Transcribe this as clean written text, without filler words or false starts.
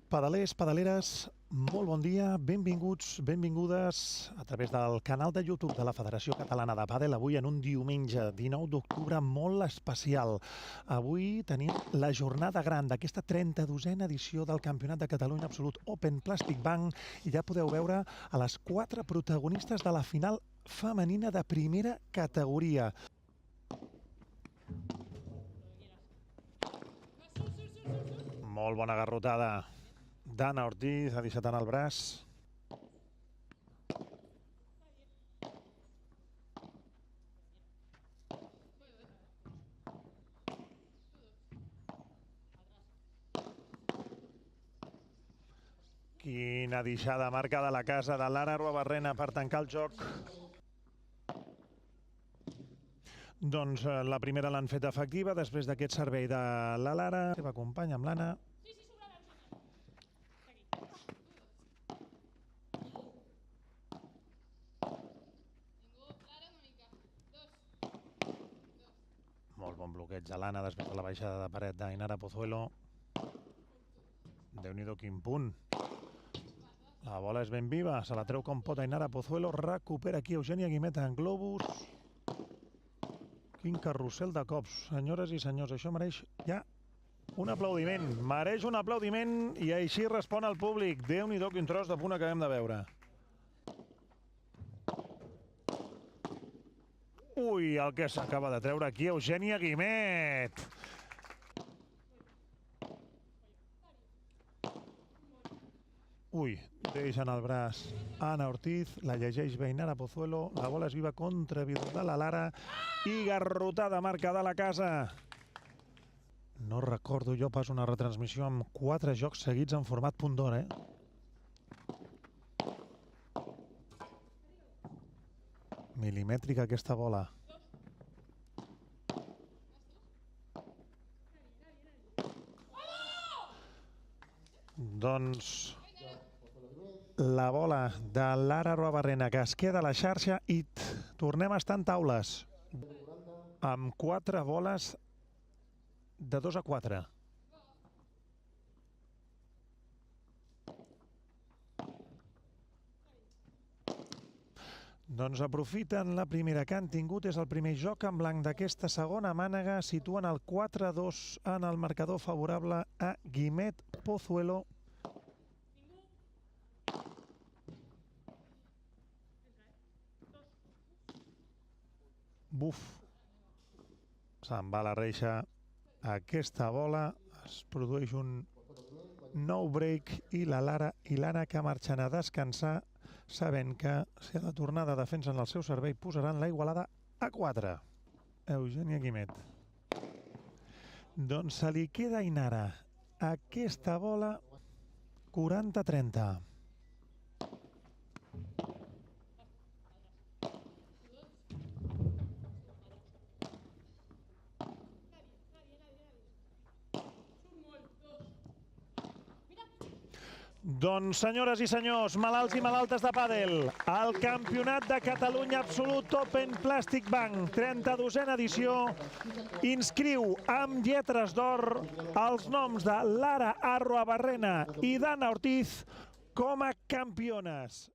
Pedalers, pedaleres, molt bon dia, benvinguts, benvingudes a través del canal de YouTube de la Federació Catalana de Pàdel, avui en un diumenge 19 d'octubre molt especial. Avui tenim la jornada gran d'aquesta 32a edició del Campionat de Catalunya Absolut Open Plastic Bank i ja podeu veure a les 4 protagonistes de la final femenina de primera categoria. Molt bona garrotada d'Anna Ortiz, ha deixat anar el braç. Quina deixada marca de la casa de Lara Arruabarrena per tancar el joc. Doncs la primera l'han fet efectiva després d'aquest servei de la Lara. La seva companya amb l'Anna. Molt bon bloqueig de l'Anna després de la baixada de paret d'Ainara Pozuelo. Déu-n'hi-do quin punt. La bola és ben viva, se la treu com pot Aínara Pozuelo, recupera aquí Eugènia Guimet en globus. Quin carrusel de cops, senyores i senyors, això mereix ja un aplaudiment. Mereix un aplaudiment i així respon el públic. Déu-n'hi-do quin tros de punt acabem de veure. Ui, el que s'acaba de treure aquí Eugènia Guimet. Ui, deixen el braç Anna Ortiz, la llegeix bé Aínara Pozuelo, la bola és viva contra de la Lara i garrotada marca de la casa. No recordo jo pas una retransmissió amb 4 jocs seguits en format punt d'or, Milimètrica aquesta bola. Doncs la bola de Lara Arruabarrena que es queda a la xarxa i tornem a estar en taules amb 4 boles de 2-4. Doncs aprofiten la primera que han tingut, és el primer joc en blanc d'aquesta segona mànega, situen el 4-2 en el marcador favorable a Guimet Pozuelo. Buf, se'n va la reixa aquesta bola, es produeix un nou break i la Lara i l'Anna que marxen a descansar sabent que si a la tornada defensen el seu servei posaran la igualada a 4. Eugènia Guimet. Doncs se li queda a Aínara aquesta bola 40-30. Doncs, senyores i senyors, malalts i malaltes de pàdel, el Campionat de Catalunya Absolut Open Plastic Bank, 32a edició, inscriu amb lletres d'or els noms de Lara Arruabarrena i d'Anna Ortiz com a campiones.